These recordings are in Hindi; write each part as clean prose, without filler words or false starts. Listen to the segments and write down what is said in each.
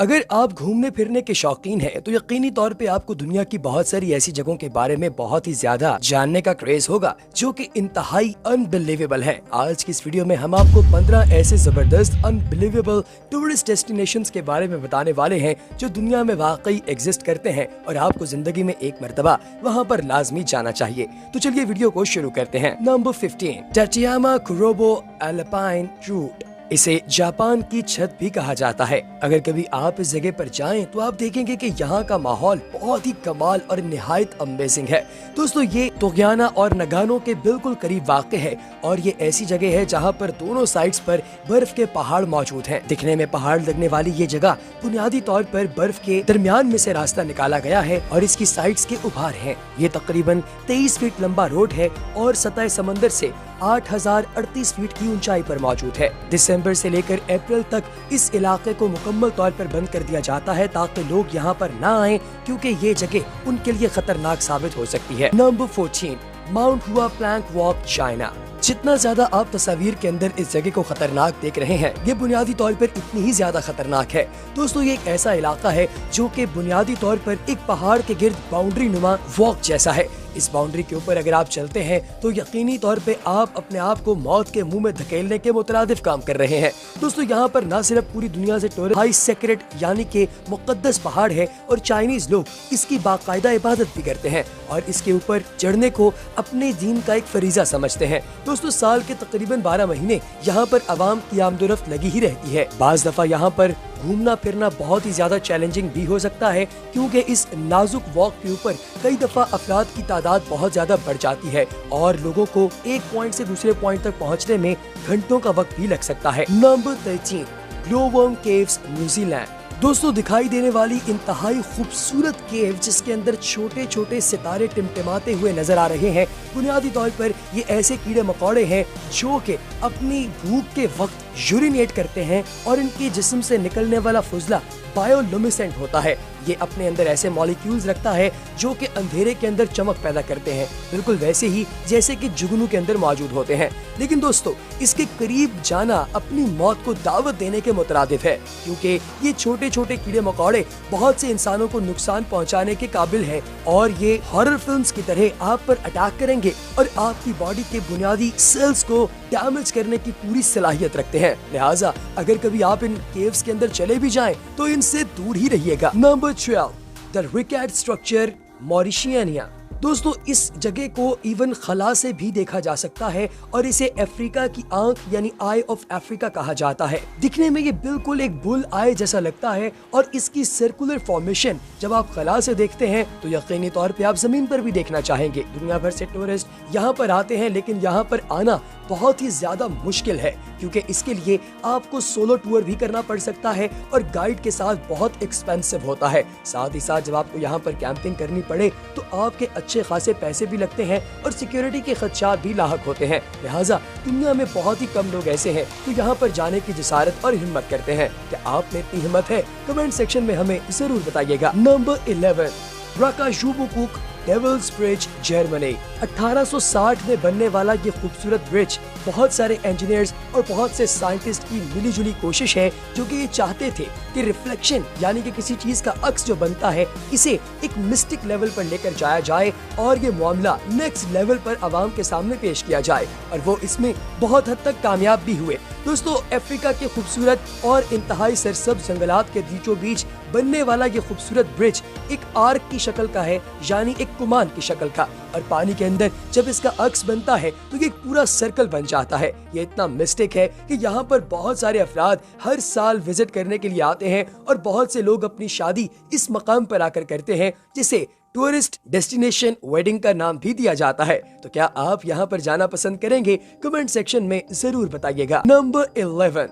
अगर आप घूमने फिरने के शौकीन हैं तो यकीनी तौर पे आपको दुनिया की बहुत सारी ऐसी जगहों के बारे में बहुत ही ज्यादा जानने का क्रेज होगा जो कि इंतहाई अनबिलीवेबल है। आज की इस वीडियो में हम आपको 15 ऐसे जबरदस्त अनबिलीवेबल टूरिस्ट डेस्टिनेशंस के बारे में बताने वाले हैं जो दुनिया में वाकई एग्जिस्ट करते हैं और आपको जिंदगी में एक मर्तबा वहाँ पर लाजमी जाना चाहिए। तो चलिए वीडियो को शुरू करते हैं। Number 15, Tateyama Kurobe alpine route. इसे जापान की छत भी कहा जाता है। अगर कभी आप इस जगह पर जाएं तो आप देखेंगे कि यहाँ का माहौल बहुत ही कमाल और निहायत अमेजिंग है। दोस्तों ये तोग्याना और नगानो के बिल्कुल करीब वाक़ है और ये ऐसी जगह है जहाँ पर दोनों साइड्स पर बर्फ के पहाड़ मौजूद हैं। दिखने में पहाड़ लगने वाली ये जगह बुनियादी तौर पर बर्फ के दरमियान में से रास्ता निकाला गया है और इसकी साइड्स के उभार हैं। ये तकरीबन 23 फीट लंबा रोड है और सतह समंदर से 8038 फीट की ऊंचाई पर मौजूद है। दिसंबर से लेकर अप्रैल तक इस इलाके को मुकम्मल तौर पर बंद कर दिया जाता है ताकि लोग यहाँ पर ना आए क्योंकि ये जगह उनके लिए खतरनाक साबित हो सकती है। नंबर 14, माउंट हुआ प्लैंक वॉक, चाइना। जितना ज्यादा आप तस्वीर के अंदर इस जगह को खतरनाक देख रहे हैं, ये बुनियादी तौर पर इतनी ही ज्यादा खतरनाक है। दोस्तों ये एक ऐसा इलाका है जो कि बुनियादी तौर पर एक पहाड़ के गिर्द बाउंड्री नुमा वॉक जैसा है। इस बाउंड्री के ऊपर अगर आप चलते हैं तो यकीनी तौर पे आप अपने आप को मौत के मुंह में धकेलने के मुतरादिफ काम कर रहे हैं। दोस्तों यहाँ पर न सिर्फ पूरी दुनिया से टूरिस्ट हाई सेक्रेट यानी कि मुकद्दस पहाड़ है और चाइनीज लोग इसकी बाकायदा इबादत भी करते हैं और इसके ऊपर चढ़ने को अपने दीन का एक फरीजा समझते हैं। दोस्तों साल के तकरीबन 12 महीने यहाँ पर आवाम की आमदोरफ्त लगी ही रहती है। बाज दफा यहाँ पर घूमना फिरना बहुत ही ज्यादा चैलेंजिंग भी हो सकता है क्योंकि इस नाजुक वॉक के ऊपर कई दफा अफराद की तादाद बहुत ज्यादा बढ़ जाती है और लोगों को एक पॉइंट से दूसरे पॉइंट तक पहुंचने में घंटों का वक्त भी लग सकता है। Number 13, glowworm caves, New Zealand. दोस्तों दिखाई देने वाली इंतहाई खूबसूरत केव जिसके अंदर छोटे छोटे सितारे टिमटिमाते हुए नजर आ रहे हैं, बुनियादी तौर पर ये ऐसे कीड़े मकोड़े हैं जो कि अपनी भूख के वक्त यूरिनेट करते हैं और इनके जिस्म से निकलने वाला फुजला बायोलुमिनेसेंट होता है। ये अपने अंदर ऐसे मॉलिक्यूल्स रखता है जो कि अंधेरे के अंदर चमक पैदा करते हैं, बिल्कुल वैसे ही जैसे कि जुगनू के अंदर मौजूद होते हैं। लेकिन दोस्तों इसके करीब जाना अपनी मौत को दावत देने के मुतरादिफ है क्योंकि ये छोटे छोटे कीड़े मकोड़े बहुत से इंसानों को नुकसान पहुंचाने के काबिल हैं और ये हॉरर फिल्म्स की तरह आप पर अटैक करेंगे और आपकी बॉडी के बुनियादी सेल्स को डैमेज करने की पूरी सलाहियत रखते हैं। लिहाजा अगर कभी आप इन केव्स के अंदर चले भी जाएं तो इनसे दूर ही रहिएगा। Number 12, the Richat structure, Mauritania. दोस्तों इस जगह को इवन खला से भी देखा जा सकता है और इसे अफ्रीका की आंख यानी आई ऑफ अफ्रीका कहा जाता है। दिखने में ये बिल्कुल एक बुल आई जैसा लगता है और इसकी सर्कुलर फॉर्मेशन जब आप खला से देखते हैं तो यकीनी तौर पे आप जमीन पर भी देखना चाहेंगे। दुनिया भर से टूरिस्ट यहाँ पर आते हैं लेकिन यहाँ पर आना बहुत ही ज्यादा मुश्किल है क्योंकि इसके लिए आपको सोलो टूर भी करना पड़ सकता है और गाइड के साथ बहुत एक्सपेंसिव होता है। साथ ही साथ जब आपको यहाँ पर कैंपिंग करनी पड़े तो आपके अच्छे खासे पैसे भी लगते हैं और सिक्योरिटी के खदशात भी लाहक होते हैं। लिहाजा दुनिया में बहुत ही कम लोग ऐसे हैं जो यहाँ पर जाने की जिसारत और हिम्मत करते हैं। क्या आप में इतनी हिम्मत है? कमेंट सेक्शन में हमें जरूर बताइएगा। Number 11, Rakotzbrucke devil's bridge, Germany. 1860 में बनने वाला ये खूबसूरत ब्रिज बहुत सारे इंजीनियर्स और बहुत से साइंटिस्ट की मिलीजुली कोशिश है जो कि ये चाहते थे कि रिफ्लेक्शन यानी कि किसी चीज का अक्स जो बनता है इसे एक मिस्टिक लेवल पर लेकर जाया जाए और ये मामला नेक्स्ट लेवल पर आवाम के सामने पेश किया जाए और वो इसमें बहुत हद तक कामयाब भी हुए। दोस्तों अफ्रीका के खूबसूरत और इंतहाई सरसब्ज जंगलात के बीचों बीच बनने वाला ये खूबसूरत ब्रिज एक आर्क की शक्ल का है यानी एक कुमान की शक्ल का और पानी के अंदर जब इसका अक्स बनता है तो ये एक पूरा सर्कल बन जाता है। ये इतना मिस्टिक है कि यहाँ पर बहुत सारे अफराद हर साल विजिट करने के लिए आते हैं और बहुत से लोग अपनी शादी इस मकाम पर आकर करते हैं जिसे टूरिस्ट डेस्टिनेशन वेडिंग का नाम भी दिया जाता है। तो क्या आप यहाँ पर जाना पसंद करेंगे? कमेंट सेक्शन में जरूर बताइएगा। Number 11,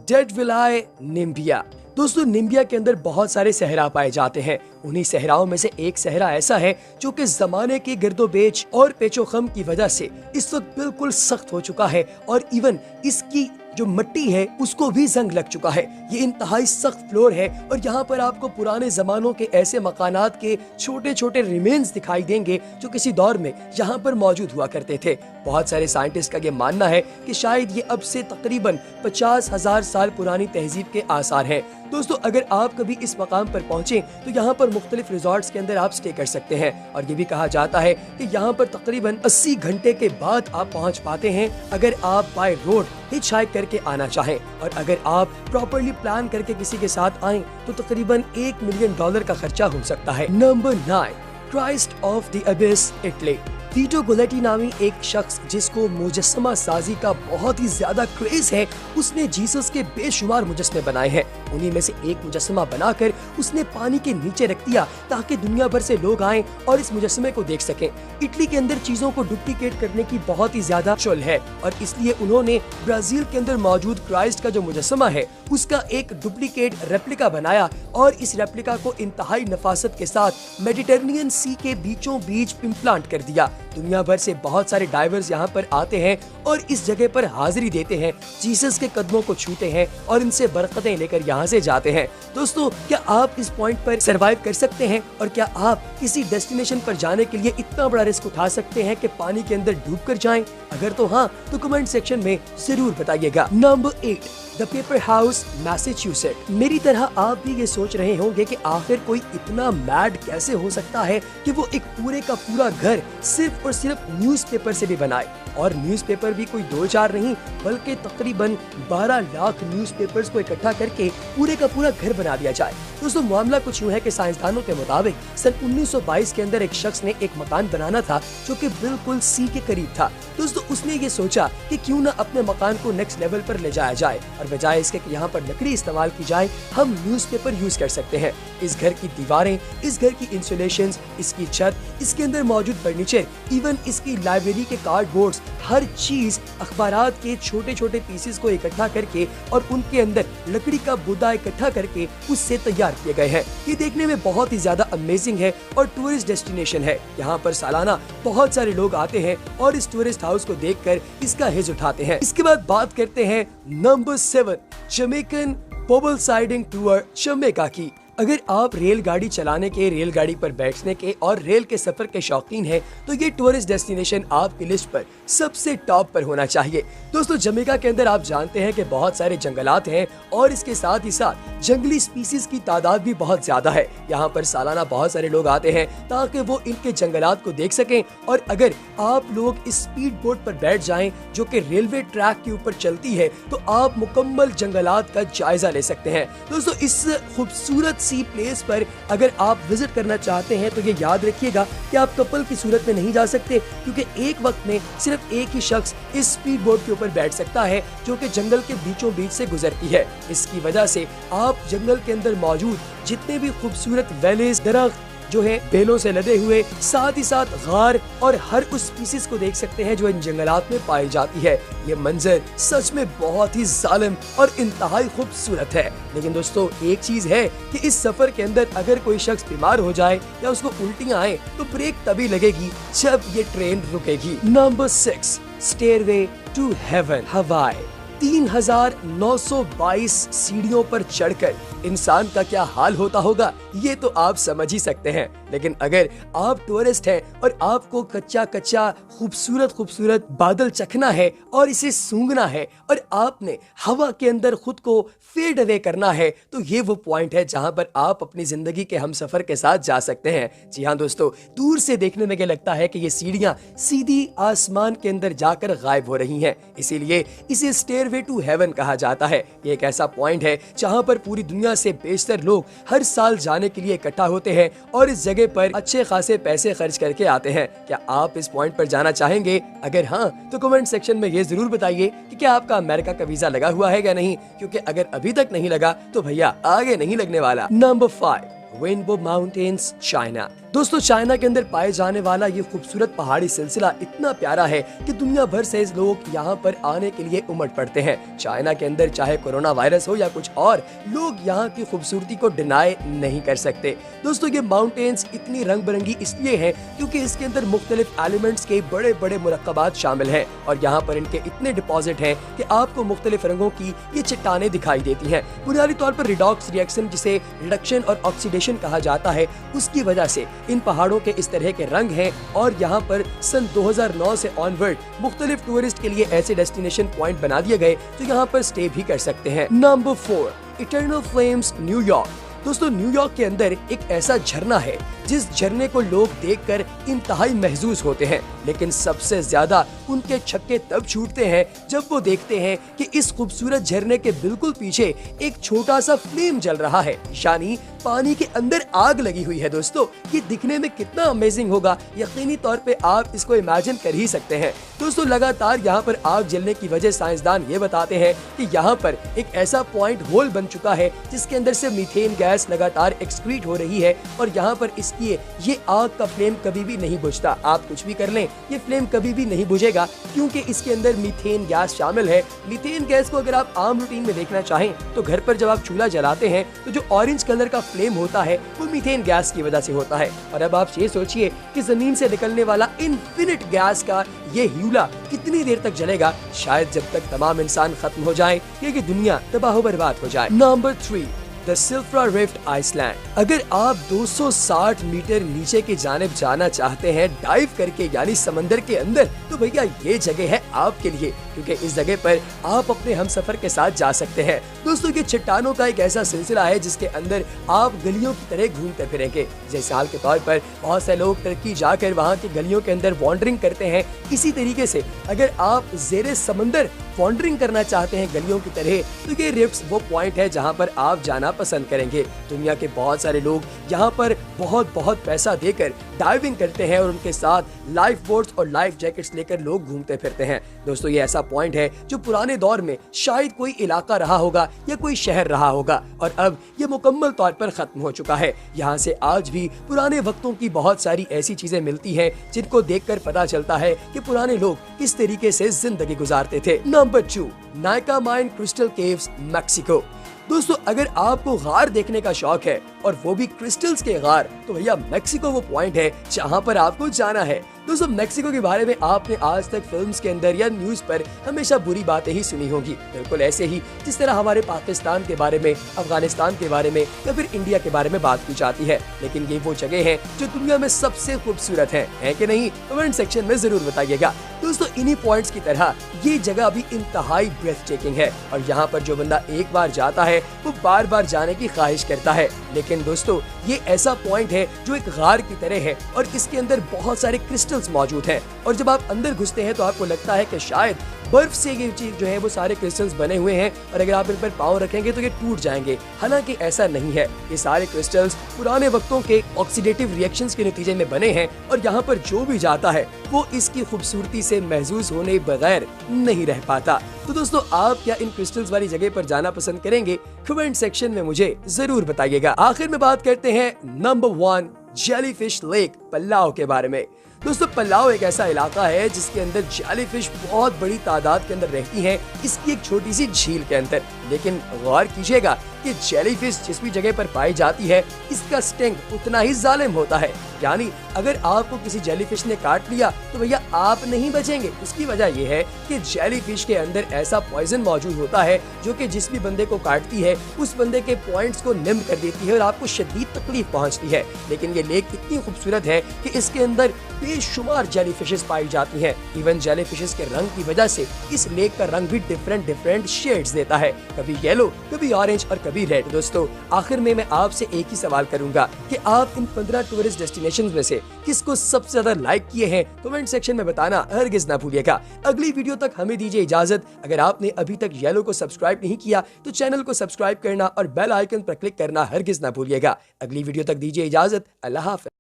dead विलाय, Namibia. दोस्तों नामीबिया के अंदर बहुत सारे सहरा पाए जाते हैं। उन्हीं सहराओं में से एक सहरा ऐसा है जो कि जमाने के गिरदोपेच और पेचोखम की वजह से इस वक्त बिल्कुल सख्त हो चुका है और इवन इसकी जो मिट्टी है उसको भी जंग लग चुका है। ये इंतहाई सख्त फ्लोर है और यहाँ पर आपको पुराने जमानों के ऐसे मकानात के छोटे छोटे रिमेन्स दिखाई देंगे जो किसी दौर में यहाँ पर मौजूद हुआ करते थे। बहुत सारे साइंटिस्ट का ये मानना है कि शायद ये अब से तकरीबन 50,000 साल पुरानी तहजीब के आसार हैं। दोस्तों, अगर आप कभी इस मकाम पर पहुंचे तो यहाँ पर मुख्तलिफ रिजॉर्ट्स के अंदर आप स्टे कर सकते हैं और ये भी कहा जाता है कि यहाँ पर तकरीबन 80 घंटे के बाद आप पहुँच पाते हैं अगर आप बाय रोड हिच हाइक करके आना चाहें, और अगर आप प्रॉपर्ली प्लान करके किसी के साथ आएं तो तकरीबन $1 मिलियन का खर्चा हो सकता है। Number 9, Christ of the Abyss, Italy. Vito Guletti नामी एक शख्स जिसको मुजस्समा साजी का बहुत ही ज्यादा क्रेज है, उसने जीसस के बेशुमार मुजस्समे बनाए हैं। उन्हीं में से एक मुजस्समा बनाकर उसने पानी के नीचे रख दिया ताकि दुनिया भर से लोग आएं और इस मुजस्समे को देख सकें। इटली के अंदर चीजों को डुप्लीकेट करने की बहुत ही ज्यादा चल है और इसलिए उन्होंने ब्राजील के अंदर मौजूद क्राइस्ट का जो मुजस्समा है उसका एक डुप्लीकेट रेप्लिका बनाया और इस रेप्लिका को इंतहाई नफासत के साथ मेडिटेरेनियन सी के बीचों बीच इम्प्लांट कर दिया। दुनिया भर से बहुत सारे डाइवर्स यहाँ पर आते हैं और इस जगह पर हाजिरी देते हैं, जीसस के कदमों को छूते हैं और इनसे बरकतें लेकर यहाँ से जाते हैं। दोस्तों, क्या आप इस पॉइंट पर सरवाइव कर सकते हैं और क्या आप किसी डेस्टिनेशन पर जाने के लिए इतना बड़ा रिस्क उठा सकते हैं कि पानी के अंदर डूब कर जाएं? अगर तो हाँ तो कमेंट सेक्शन में जरूर बताइएगा। Number 8, the paper house, Massachusetts. मेरी तरह आप भी ये सोच रहे होंगे कि आखिर कोई इतना मैड कैसे हो सकता है कि वो एक पूरे का पूरा घर सिर्फ और सिर्फ न्यूज़पेपर से भी बनाए, और न्यूज़पेपर भी कोई 2-4 नहीं बल्कि तकरीबन 12 लाख न्यूज़पेपर्स को इकट्ठा करके पूरे का पूरा घर बना दिया जाए। दोस्तों, मामला कुछ यूँ है कि साइंसदानों के मुताबिक सन 1922 के अंदर एक शख्स ने एक मकान बनाना था जो कि बिल्कुल सी के करीब था। दोस्तों, उसने ये सोचा कि क्यों ना अपने मकान को नेक्स्ट लेवल पर ले जाया जाए और बजाय इसके कि यहाँ पर लकड़ी इस्तेमाल की जाए हम न्यूज़पेपर यूज कर सकते हैं। इस घर की दीवारें, इस घर की इंसुलेशन, इसकी छत, इसके अंदर मौजूद फर्नीचर, इवन इसकी लाइब्रेरी के कार्डबोर्ड्स, हर चीज अखबारात के छोटे छोटे पीसेस को इकट्ठा करके और उनके अंदर लकड़ी का बुदा इकट्ठा करके उससे तैयार किए गए हैं। ये देखने में बहुत ही ज्यादा अमेजिंग है और टूरिस्ट डेस्टिनेशन है। यहाँ पर सालाना बहुत सारे लोग आते हैं और इस टूरिस्ट हाउस को देखकर इसका हिज उठाते हैं। इसके बाद बात करते हैं number 7, Jamaican bubble siding tour, Jamaica की। अगर आप रेलगाड़ी चलाने के, रेलगाड़ी पर बैठने के और रेल के सफर के शौकीन हैं तो ये टूरिस्ट डेस्टिनेशन आपकी लिस्ट पर सबसे टॉप पर होना चाहिए। दोस्तों, जमैका के अंदर आप जानते हैं कि बहुत सारे जंगलात हैं और इसके साथ ही साथ जंगली स्पीसीज की तादाद भी बहुत ज्यादा है। यहाँ पर सालाना बहुत सारे लोग आते हैं ताकि वो इनके जंगलात को देख सकें, और अगर आप लोग इस स्पीड बोट पर बैठ जाएं जो कि रेलवे ट्रैक के ऊपर चलती है तो आप मुकम्मल जंगलात का जायजा ले सकते हैं। दोस्तों, इस खूबसूरत सी प्लेस पर अगर आप विजिट करना चाहते हैं तो ये याद रखिएगा कि आप कपल की सूरत में नहीं जा सकते, क्योंकि एक वक्त में सिर्फ एक ही शख्स इस स्पीड बोट के ऊपर बैठ सकता है जो कि जंगल के बीचों बीच से गुजरती है। इसकी वजह से आप जंगल के अंदर मौजूद जितने भी खूबसूरत वैलीज, दरख्त जो है बेलों से लदे हुए, साथ ही साथ गार और हर उस स्पीसीज को देख सकते हैं जो इन जंगलात में पाई जाती है। ये मंजर सच में बहुत ही जालिम और इंतहाई खूबसूरत है। लेकिन दोस्तों, एक चीज है कि इस सफर के अंदर अगर कोई शख्स बीमार हो जाए या उसको उल्टियां आए तो ब्रेक तभी लगेगी जब ये ट्रेन रुकेगी। नंबर 6, स्टेयरवे टू हेवन, हवाई। 3922 सीढ़ियों पर चढ़कर इंसान का क्या हाल होता होगा ये तो आप समझ ही सकते हैं। लेकिन अगर आप टूरिस्ट हैं और आपको कच्चा कच्चा खूबसूरत खूबसूरत बादल चखना है और इसे सूंघना है और आपने हवा के अंदर खुद को फेड अवे करना है तो ये वो पॉइंट है जहां पर आप अपनी जिंदगी के हमसफर के साथ जा सकते हैं। जी हाँ दोस्तों, दूर से देखने में क्या लगता है कि ये सीढ़ियां सीधी आसमान के अंदर जाकर गायब हो रही हैं, इसीलिए इसे स्टेयरवे टू हेवन कहा जाता है। ये एक ऐसा पॉइंट है जहां पर पूरी दुनिया से बेशतर लोग हर साल जाने के लिए इकट्ठा होते हैं और इस जगह पर अच्छे खासे पैसे खर्च करके आते हैं। क्या आप इस पॉइंट पर जाना चाहेंगे? अगर हाँ तो कमेंट सेक्शन में ये जरूर बताइए कि क्या आपका अमेरिका का वीजा लगा हुआ है या नहीं, क्योंकि अगर अभी तक नहीं लगा तो भैया आगे नहीं लगने वाला। Number 5, rainbow mountains, China. दोस्तों चाइना के अंदर पाए जाने वाला ये खूबसूरत पहाड़ी सिलसिला इतना प्यारा है कि दुनिया भर से लोग यहाँ पर आने के लिए उमड़ पड़ते हैं। चाइना के अंदर चाहे कोरोना वायरस हो या कुछ और, लोग यहाँ की खूबसूरती को डिनाई नहीं कर सकते। दोस्तों ये माउंटेन्स इतनी रंग बिरंगी इसलिए हैं क्योंकि इसके अंदर मुख्तलिफ एलिमेंट्स के बड़े बड़े मुरक्कबात शामिल हैं और यहाँ पर इनके इतने डिपॉजिट हैं कि आपको मुख्तलिफ रंगों की ये चट्टानें दिखाई देती हैं। बुनियादी तौर पर रिडॉक्स रिएक्शन, जिसे रिडक्शन और ऑक्सीडेशन कहा जाता है, उसकी वजह से इन पहाड़ों के इस तरह के रंग हैं और यहाँ पर सन 2009 से ऑनवर्ड मुख्तलिफ टूरिस्ट के लिए ऐसे डेस्टिनेशन पॉइंट बना दिए गए जो यहाँ पर स्टे भी कर सकते हैं। Number 4, eternal flames, New York. दोस्तों न्यूयॉर्क के अंदर एक ऐसा झरना है जिस झरने को लोग देखकर इंतहाई महजूज होते हैं, लेकिन सबसे ज्यादा उनके छक्के तब छूटते हैं जब वो देखते हैं कि इस खूबसूरत झरने के बिल्कुल पीछे एक छोटा सा फ्लेम जल रहा है, यानी पानी के अंदर आग लगी हुई है। दोस्तों ये दिखने में कितना अमेजिंग होगा, यकीनी तौर पे आप इसको इमेजिन कर ही सकते हैं। दोस्तों लगातार यहाँ पर आग जलने की वजह साइंसदान ये बताते हैं कि यहाँ पर एक ऐसा पॉइंट होल बन चुका है जिसके अंदर से मीथेन गैस लगातार एक्सक्रीट हो रही है और यहाँ पर इसलिए ये आग का फ्लेम कभी भी नहीं बुझता। आप कुछ भी कर लें, ये फ्लेम कभी भी नहीं बुझेगा क्योंकि इसके अंदर मीथेन गैस शामिल है। मीथेन गैस को अगर आप आम रूटीन में देखना चाहें तो घर पर जब आप चूल्हा जलाते हैं तो जो ऑरेंज कलर का फ्लेम होता है वो मीथेन गैस की वजह से होता है। और अब आप ये सोचिए कि जमीन से निकलने वाला इनफिनिट गैस का ये ह्यूला कितनी देर तक जलेगा, शायद जब तक तमाम इंसान खत्म हो जाए या कि दुनिया तबाह बर्बाद हो जाए। Number 3, the Silfra rift, Iceland. अगर आप 260 मीटर नीचे की जानिब जाना चाहते हैं डाइव करके, यानी समंदर के अंदर, तो भैया ये जगह है आपके लिए, क्योंकि इस जगह पर आप अपने हमसफर के साथ जा सकते हैं। दोस्तों ये चट्टानों का एक ऐसा सिलसिला है जिसके अंदर आप गलियों की तरह घूमते फिरेंगे। जैसे हाल के तौर पर बहुत से लोग टर्की जाकर वहाँ की गलियों के अंदर वॉन्डरिंग करते हैं, इसी तरीके से अगर आप जेरे समंदर वॉन्डरिंग करना चाहते हैं गलियों की तरह, तो ये रिफ्ट्स वो पॉइंट है जहाँ पर आप जाना पसंद करेंगे। दुनिया के बहुत सारे लोग यहाँ पर बहुत पैसा देकर डाइविंग करते हैं और उनके साथ लाइफ बोट्स और लाइफ जैकेट्स लेकर लोग घूमते फिरते हैं। दोस्तों ये ऐसा पॉइंट है जो पुराने दौर में शायद कोई इलाका रहा होगा या कोई शहर रहा होगा और अब ये मुकम्मल तौर पर खत्म हो चुका है। यहाँ से आज भी पुराने वक्तों की बहुत सारी ऐसी चीजें मिलती हैं जिनको देखकर पता चलता है कि पुराने लोग किस तरीके से जिंदगी गुजारते थे। Number 2, Nykaa mine crystal caves, Mexico. दोस्तों अगर आपको गार देखने का शौक है और वो भी क्रिस्टल्स के गार, तो भैया मैक्सिको वो पॉइंट है जहाँ पर आपको जाना है। दोस्तों मैक्सिको के बारे में आपने आज तक फिल्म्स के अंदर या न्यूज पर हमेशा बुरी बातें ही सुनी होंगी, बिल्कुल ऐसे ही जिस तरह हमारे पाकिस्तान के बारे में, अफगानिस्तान के बारे में या फिर इंडिया के बारे में बात की जाती है। लेकिन ये वो जगह है जो दुनिया में सबसे खूबसूरत है कि नहीं? कमेंट सेक्शन में जरूर बताइएगा। दोस्तों इन्हीं पॉइंट्स की तरह ये जगह भी इंतहाई ब्रेथ टेकिंग है और यहाँ पर जो बंदा एक बार जाता है वो बार बार जाने की ख्वाहिश करता है। लेकिन दोस्तों ये ऐसा पॉइंट है जो एक गार की तरह है और इसके अंदर बहुत सारे क्रिस्टल्स मौजूद हैं और जब आप अंदर घुसते हैं तो आपको लगता है कि शायद बर्फ से ये चीज जो है वो सारे क्रिस्टल्स बने हुए हैं और अगर आप इन पर पाँव रखेंगे तो ये टूट जाएंगे। हालांकि ऐसा नहीं है, ये सारे क्रिस्टल्स पुराने वक्तों के ऑक्सीडेटिव रिएक्शंस के नतीजे में बने हैं और यहाँ पर जो भी जाता है वो इसकी खूबसूरती से महजूज होने बगैर नहीं रह पाता। तो दोस्तों आप क्या इन क्रिस्टल्स वाली जगह पर जाना पसंद करेंगे? कमेंट सेक्शन में मुझे जरूर बताइएगा। आखिर में बात करते हैं नंबर 1, जेलीफिश लेक, पल्लाव के बारे में। दोस्तों पल्लाव एक ऐसा इलाका है जिसके अंदर जेलीफिश बहुत बड़ी तादाद के अंदर रहती हैं, इसकी एक छोटी सी झील के अंदर। लेकिन गौर कीजिएगा कि जेलीफिश जिस भी जगह पर पाई जाती है इसका स्टिंग उतना ही जालिम होता है, यानी अगर आपको किसी जेलीफिश ने काट लिया तो भैया आप नहीं बचेंगे। उसकी वजह यह है कि जेलीफिश के अंदर ऐसा पॉइजन मौजूद होता है जो कि जिस भी बंदे को काटती है उस बंदे के पॉइंट्स को निम्न कर देती है और आपको शदीद तकलीफ पहुंचती है। लेकिन ये लेक इतनी खूबसूरत है कि इसके अंदर बेशुमार जेलीफिशेस पाई जाती हैं। इवन जेलीफिशेस के रंग की वजह से इस लेक का रंग भी डिफरेंट शेड्स देता है, कभी येलो, कभी ऑरेंज और कभी रेड। दोस्तों आखिर में मैं आपसे एक ही सवाल करूंगा कि आप इन 15 टूरिस्ट डेस्टिनेशंस में से किसको सबसे ज्यादा लाइक किए हैं? कमेंट सेक्शन में बताना हरगिज ना भूलिएगा। अगली वीडियो तक हमें दीजिए इजाजत। अगर आपने अभी तक येलो को सब्सक्राइब नहीं किया तो चैनल को सब्सक्राइब करना और बेल आइकन पर क्लिक करना हरगिज ना भूलिएगा। अगली वीडियो तक दीजिए इजाजत। अल्लाह हाफ़िज़।